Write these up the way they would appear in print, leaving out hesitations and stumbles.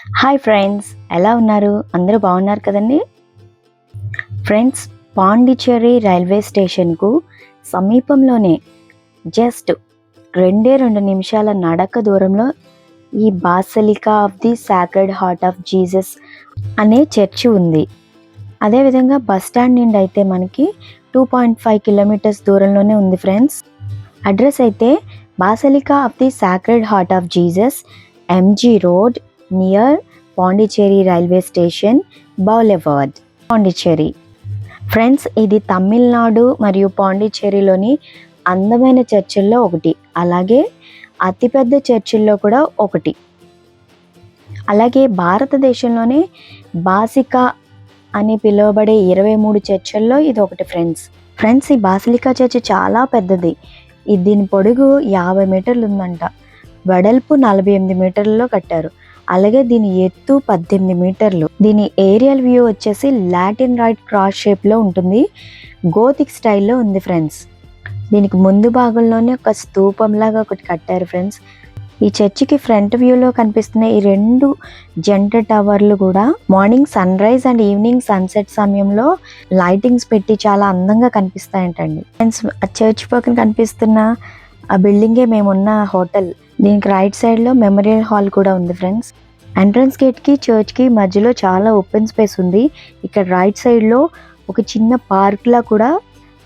Hi friends, ఎలా ఉన్నారు? అందరూ బాగున్నారు కదండి. ఫ్రెండ్స్, పాండిచ్చేరి రైల్వే స్టేషన్కు సమీపంలోనే జస్ట్ 2 నిమిషాల నడక దూరంలో ఈ basilica of the Sacred Heart of Jesus అనే చర్చి ఉంది. అదేవిధంగా బస్ స్టాండ్ నుండి అయితే మనకి 2.5 కిలోమీటర్స్ దూరంలోనే ఉంది ఫ్రెండ్స్. అడ్రస్ అయితే Basilica of the Sacred Heart of Jesus, MG Road, near Pondicherry railway station, Boulevard, Pondicherry. Friends, ఇది తమిళనాడు మరియు పాండిచ్చేరిలోని అందమైన చర్చిల్లో ఒకటి, అలాగే అతిపెద్ద చర్చిల్లో కూడా ఒకటి. అలాగే భారతదేశంలోనే బాసికా అని పిలువబడే 23 చర్చిల్లో ఇది ఒకటి ఫ్రెండ్స్, ఈ బాసిలికా చర్చి చాలా పెద్దది. దీని పొడుగు 50 మీటర్లు ఉందంట, వెడల్పు 48 మీటర్లలో కట్టారు. అలాగే దీని ఎత్తు 18 మీటర్లు. దీని ఏరియల్ వ్యూ వచ్చేసి లాటిన్ రైట్ క్రాస్ షేప్లో ఉంటుంది, గోతిక్ స్టైల్లో ఉంది ఫ్రెండ్స్. దీనికి ముందు భాగంలోనే ఒక స్తూపంలాగా ఒకటి కట్టారు ఫ్రెండ్స్. ఈ చర్చికి ఫ్రంట్ వ్యూలో కనిపిస్తున్న ఈ 2 జంట టవర్లు కూడా morning sunrise and evening sunset సమయంలో లైటింగ్స్ పెట్టి చాలా అందంగా కనిపిస్తాయంటండి ఫ్రెండ్స్. ఆ చర్చ్ పక్కన కనిపిస్తున్న ఆ బిల్డింగే మేమున్న హోటల్. దీనికి రైట్ సైడ్లో మెమోరియల్ హాల్ కూడా ఉంది ఫ్రెండ్స్. ఎంట్రన్స్ గేట్కి చర్చ్కి మధ్యలో చాలా ఓపెన్ స్పేస్ ఉంది. ఇక్కడ రైట్ సైడ్లో ఒక చిన్న పార్క్లా కూడా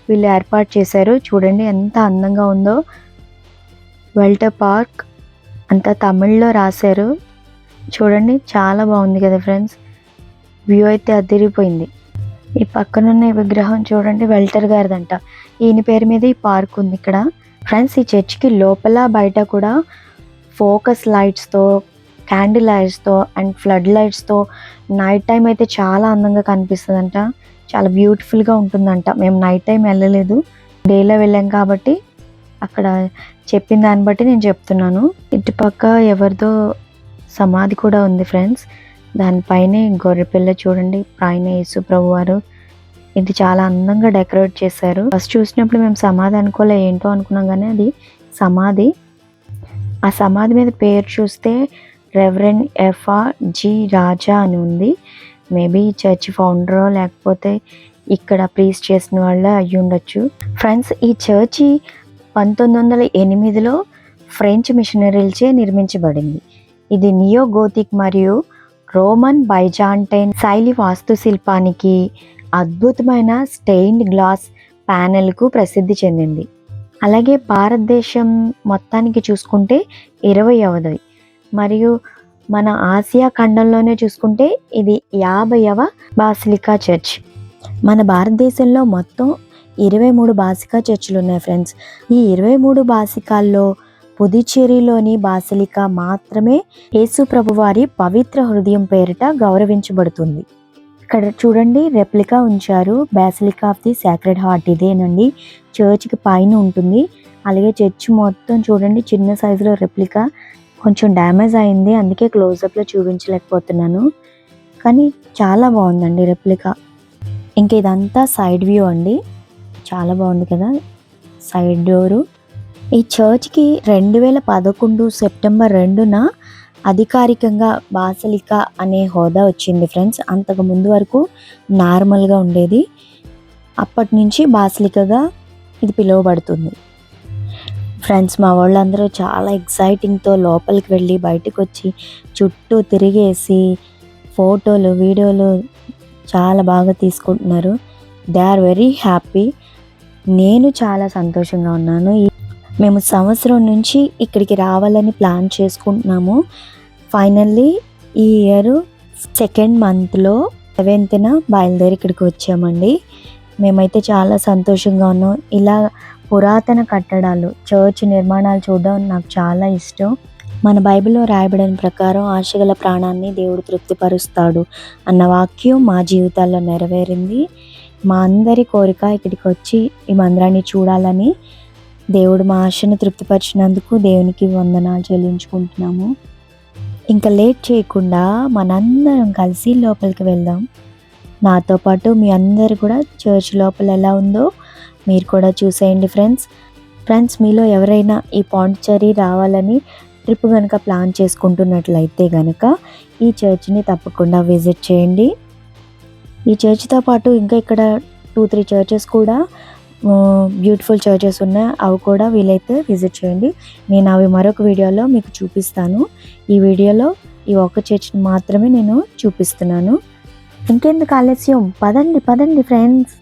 వీళ్ళు ఏర్పాటు చేశారు. చూడండి ఎంత అందంగా ఉందో. వెల్టర్ పార్క్ అంతా తమిళ్లో రాశారు. చూడండి చాలా బాగుంది కదా ఫ్రెండ్స్. వ్యూ అయితే అదిరిపోయింది. ఈ పక్కనున్న విగ్రహం చూడండి, వెల్టర్ గారిదంట. ఈయన పేరు మీద ఈ పార్క్ ఉంది ఇక్కడ ఫ్రెండ్స్. ఈ చర్చ్కి లోపల బయట కూడా ఫోకస్ లైట్స్తో, క్యాండిల్ లైట్స్తో అండ్ ఫ్లడ్ లైట్స్తో నైట్ టైం అయితే చాలా అందంగా కనిపిస్తుందంట. చాలా బ్యూటిఫుల్గా ఉంటుందంట. మేము నైట్ టైం వెళ్ళలేదు, డేలో వెళ్ళాం కాబట్టి అక్కడ చెప్పిన దాన్ని బట్టి నేను చెప్తున్నాను. ఇటుపక్క ఎవరిదో సమాధి కూడా ఉంది ఫ్రెండ్స్. దానిపైనే గొర్రెపిల్ల చూడండి, పైన యేసు ప్రభు వారు. ఇది చాలా అందంగా డెకరేట్ చేశారు. ఫస్ట్ చూసినప్పుడు మేము సమాధి అనుకోలే, ఏంటో అనుకున్నాం, కానీ అది సమాధి. ఆ సమాధి మీద పేరు చూస్తే రెవరెండ్ ఎఫ్.జి. రాజా అని ఉంది. మేబీ చర్చ్ ఫౌండరో లేకపోతే ఇక్కడ ప్రీస్ట్ చేసిన వాళ్ళే అయ్యి ఉండొచ్చు ఫ్రెండ్స్. ఈ చర్చి 1908లో ఫ్రెంచ్ మిషనరీలచే నిర్మించబడింది. ఇది నియో గోతిక్ మరియు రోమన్ బైజాంటైన్ శైలి వాస్తుశిల్పానికి, అద్భుతమైన స్టెయిన్డ్ గ్లాస్ ప్యానెల్కు ప్రసిద్ధి చెందింది. అలాగే భారతదేశం మొత్తానికి చూసుకుంటే 20వది, మరియు మన ఆసియా ఖండంలోనే చూసుకుంటే ఇది 50వ బాసిలికా చర్చ్. మన భారతదేశంలో మొత్తం 23 బాసికా చర్చిలు ఉన్నాయి ఫ్రెండ్స్. ఈ 23 బాసికాల్లో పుదుచ్చేరిలోని బాసిలికా మాత్రమే యేసు ప్రభువారి పవిత్ర హృదయం పేరిట గౌరవించబడుతుంది. ఇక్కడ చూడండి, రెప్లికా ఉంచారు, basilica of the Sacred heart. ఇదేనండి చర్చ్కి పైన ఉంటుంది. అలాగే చర్చ్ మొత్తం చూడండి, చిన్న సైజులో రెప్లికా. కొంచెం డ్యామేజ్ అయింది, అందుకే క్లోజప్లో చూపించలేకపోతున్నాను, కానీ చాలా బాగుందండి రెప్లికా. ఇంక ఇదంతా సైడ్ వ్యూ అండి, చాలా బాగుంది కదా సైడ్ డోరు. ఈ చర్చ్కి 2011 సెప్టెంబర్ 2న అధికారికంగా బాసిలికా అనే హోదా వచ్చింది ఫ్రెండ్స్. అంతకు ముందు వరకు నార్మల్గా ఉండేది. అప్పటి నుంచి బాసిలికాగా ఇది పిలువబడుతుంది ఫ్రెండ్స్. మా వాళ్ళందరూ చాలా ఎక్సైటింగ్తో లోపలికి వెళ్ళి బయటకు వచ్చి చుట్టూ తిరిగేసి ఫోటోలు, వీడియోలు చాలా బాగా తీసుకుంటున్నారు. They are very happy. నేను చాలా సంతోషంగా ఉన్నాను. మేము సంవత్సరం నుంచి ఇక్కడికి రావాలని ప్లాన్ చేసుకుంటున్నాము. ఫైనల్లీ ఈ ఇయర్ 2nd మంత్లో 7th బయలుదేరి ఇక్కడికి వచ్చామండి. మేమైతే చాలా సంతోషంగా ఉన్నాం. ఇలా పురాతన కట్టడాలు, చర్చ్ నిర్మాణాలు చూడడం నాకు చాలా ఇష్టం. మన బైబిల్లో రాయబడిన ప్రకారం ఆశగల ప్రాణాన్ని దేవుడు తృప్తిపరుస్తాడు అన్న వాక్యం మా జీవితాల్లో నెరవేరింది. మా అందరి కోరిక ఇక్కడికి వచ్చి ఈ మందిరాన్ని చూడాలని. దేవుడు మా ఆశను తృప్తిపరిచినందుకు దేవునికి వందనాలు చెల్లించుకుంటున్నాము. ఇంకా లేట్ చేయకుండా మనందరం కలిసి లోపలికి వెళ్దాం. నాతో పాటు మీ అందరు కూడా చర్చ్ లోపల ఎలా ఉందో మీరు కూడా చూసేయండి ఫ్రెండ్స్. మీలో ఎవరైనా ఈ పాండిచ్చేరి రావాలని ట్రిప్ కనుక ప్లాన్ చేసుకుంటున్నట్లయితే కనుక ఈ చర్చ్ని తప్పకుండా విజిట్ చేయండి. ఈ చర్చ్తో పాటు ఇంకా ఇక్కడ 2-3 చర్చెస్ కూడా బ్యూటిఫుల్ చర్చెస్ ఉన్నాయి, అవి కూడా వీలైతే విజిట్ చేయండి. నేను అవి మరొక వీడియోలో మీకు చూపిస్తాను. ఈ వీడియోలో ఈ ఒక్క చర్చ్ని మాత్రమే నేను చూపిస్తున్నాను. ఇంకెందుకు ఆలస్యం, పదండి పదండి ఫ్రెండ్స్,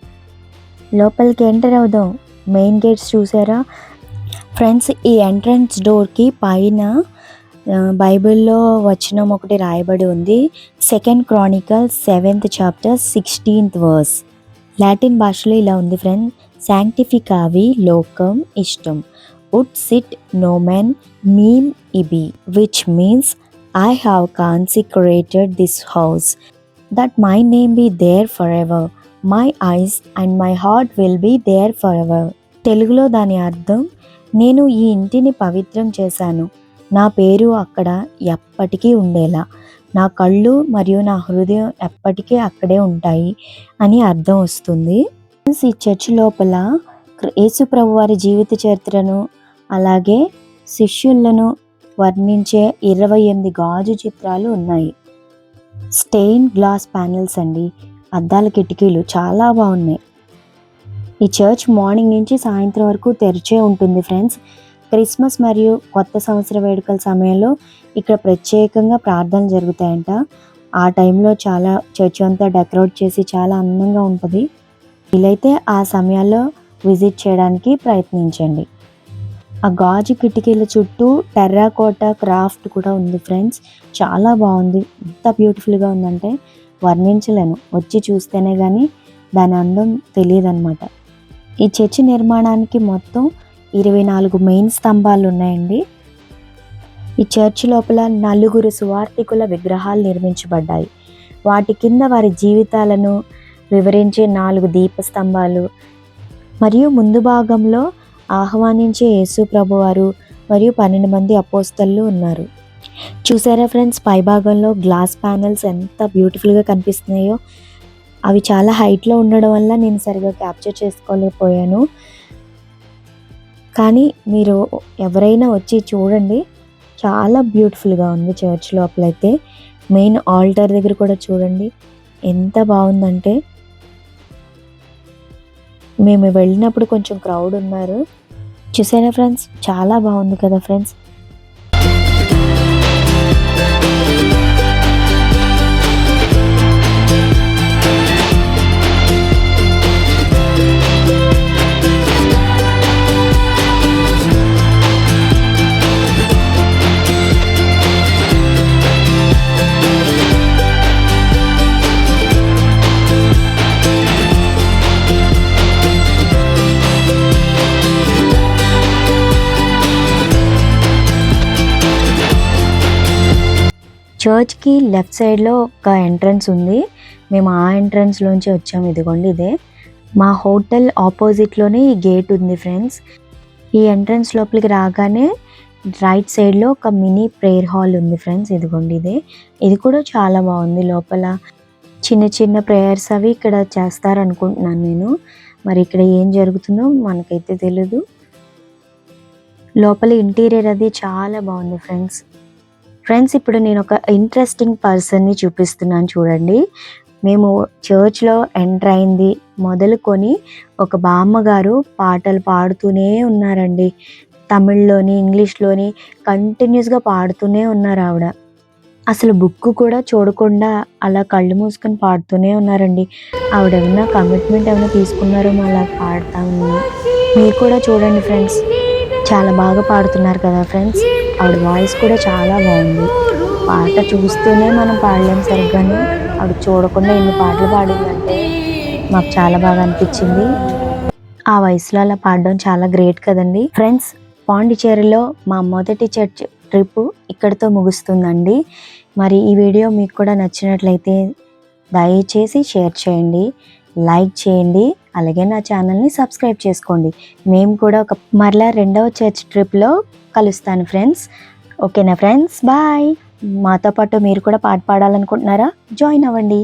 లోపలికి ఎంటర్ అవుదాం. మెయిన్ గేట్స్ చూసారా ఫ్రెండ్స్? ఈ ఎంట్రన్స్ డోర్కి పైన బైబిల్లో వచనం ఒకటి రాయబడి ఉంది. 2 Chronicles 7th chapter 16th verse. Latin భాషలో ఇలా ఉంది ఫ్రెండ్స్, శాంక్టిఫికావి లోకం ఇష్టం ఉట్ సిట్ నోమెన్ మీమ్ ఇబి, which means I have consecrated this house that my name be there for ever, my eyes and my heart will be there for ever. తెలుగులో దాని అర్థం, నేను ఈ ఇంటిని పవిత్రం చేశాను, నా పేరు అక్కడ ఎప్పటికీ ఉండేలా, నా కళ్ళు మరియు నా హృదయం ఎప్పటికీ అక్కడే ఉంటాయి అని అర్థం వస్తుంది. ఈ చర్చ్ లోపల యేసు ప్రభు వారి జీవిత చరిత్రను అలాగే శిష్యులను వర్ణించే 28 గాజు చిత్రాలు ఉన్నాయి. స్టెయిన్ గ్లాస్ ప్యానెల్స్ అండి, అద్దాల కిటికీలు చాలా బాగున్నాయి. ఈ చర్చ్ మార్నింగ్ నుంచి సాయంత్రం వరకు తెరిచే ఉంటుంది ఫ్రెండ్స్. క్రిస్మస్ మరియు కొత్త సంవత్సర వేడుకల సమయంలో ఇక్కడ ప్రత్యేకంగా ప్రార్థనలు జరుగుతాయంట. ఆ టైంలో చాలా చర్చ్ అంతా డెకరేట్ చేసి చాలా అందంగా ఉంటుంది. వీలైతే ఆ సమయాల్లో విజిట్ చేయడానికి ప్రయత్నించండి. ఆ గాజు కిటికీల చుట్టూ టెర్రాకోటా క్రాఫ్ట్ కూడా ఉంది ఫ్రెండ్స్, చాలా బాగుంది. ఎంత బ్యూటిఫుల్గా ఉందంటే వర్ణించలేను, వచ్చి చూస్తేనే కానీ దాని అందం తెలియదు అనమాట. ఈ చర్చి నిర్మాణానికి మొత్తం 24 మెయిన్ స్తంభాలు ఉన్నాయండి. ఈ చర్చి లోపల 4 సువార్థికుల విగ్రహాలు నిర్మించబడ్డాయి. వాటి కింద వారి జీవితాలను వివరించే 4 దీపస్తంభాలు మరియు ముందు భాగంలో ఆహ్వానించే యేసు ప్రభువారు మరియు 12 మంది అపోస్తలు ఉన్నారు. చూసారా ఫ్రెండ్స్, పై భాగంలో గ్లాస్ ప్యానెల్స్ ఎంత బ్యూటిఫుల్గా కనిపిస్తున్నాయో. అవి చాలా హైట్లో ఉండడం వల్ల నేను సరిగా క్యాప్చర్ చేసుకోలేకపోయాను. కానీ మీరు ఎవరైనా వచ్చి చూడండి, చాలా బ్యూటిఫుల్గా ఉంది చర్చ్ లోపలైతే. మెయిన్ ఆల్టర్ దగ్గర కూడా చూడండి ఎంత బాగుందంటే. మేము వెళ్ళినప్పుడు కొంచెం క్రౌడ్ ఉన్నారు. చూసారా ఫ్రెండ్స్, చాలా బాగుంది కదా ఫ్రెండ్స్. చర్చ్కి లెఫ్ట్ సైడ్లో ఒక ఎంట్రన్స్ ఉంది. మేము ఆ ఎంట్రన్స్లోంచి వచ్చాము. ఇదిగోండి, ఇదే మా హోటల్ ఆపోజిట్లోనే ఈ గేట్ ఉంది ఫ్రెండ్స్. ఈ ఎంట్రన్స్ లోపలికి రాగానే రైట్ సైడ్లో ఒక మినీ ప్రేయర్ హాల్ ఉంది ఫ్రెండ్స్. ఇదిగోండి, ఇది కూడా చాలా బాగుంది. లోపల చిన్న చిన్న ప్రేయర్స్ అవి ఇక్కడ చేస్తారనుకుంటున్నాను నేను. మరి ఇక్కడ ఏం జరుగుతుందో మనకైతే తెలీదు. లోపల ఇంటీరియర్ అది చాలా బాగుంది ఫ్రెండ్స్. ఇప్పుడు నేను ఒక ఇంట్రెస్టింగ్ పర్సన్ని చూపిస్తున్నాను చూడండి. మేము చర్చ్లో ఎంటర్ అయింది మొదలుకొని ఒక బామ్మగారు పాటలు పాడుతూనే ఉన్నారండి. తమిళ్లోని ఇంగ్లీష్లోని కంటిన్యూస్గా పాడుతూనే ఉన్నారు ఆవిడ. అసలు బుక్ కూడా చూడకుండా అలా కళ్ళు మూసుకొని పాడుతూనే ఉన్నారండి. ఆవిడ ఏమన్నా కమిట్మెంట్ ఏమైనా తీసుకున్నారో అలా పాడతాము. మీరు కూడా చూడండి ఫ్రెండ్స్, చాలా బాగా పాడుతున్నారు కదా ఫ్రెండ్స్. ఆవిడ వాయిస్ కూడా చాలా బాగుంది. పాట చూస్తూనే మనం పాడలేం సరిగ్గానే, ఆవిడ చూడకుండా ఎన్ని పాటలు పాడిందంటే మాకు చాలా బాగా అనిపించింది. ఆ వయసులో అలా పాడడం చాలా గ్రేట్ కదండి ఫ్రెండ్స్. పాండిచేరిలో మా మొదటి చర్చ్ ట్రిప్ ఇక్కడితో ముగుస్తుందండి. మరి ఈ వీడియో మీకు కూడా నచ్చినట్లయితే దయచేసి షేర్ చేయండి, లైక్ చేయండి, అలాగే నా ఛానల్ని సబ్స్క్రైబ్ చేసుకోండి. మేము కూడా మరలా 2వ చర్చ్ ట్రిప్లో కలుస్తాను ఫ్రెండ్స్. ఓకేనా ఫ్రెండ్స్, బాయ్. మాతో పాటు మీరు కూడా పాట పాడాలనుకుంటున్నారా? జాయిన్ అవ్వండి.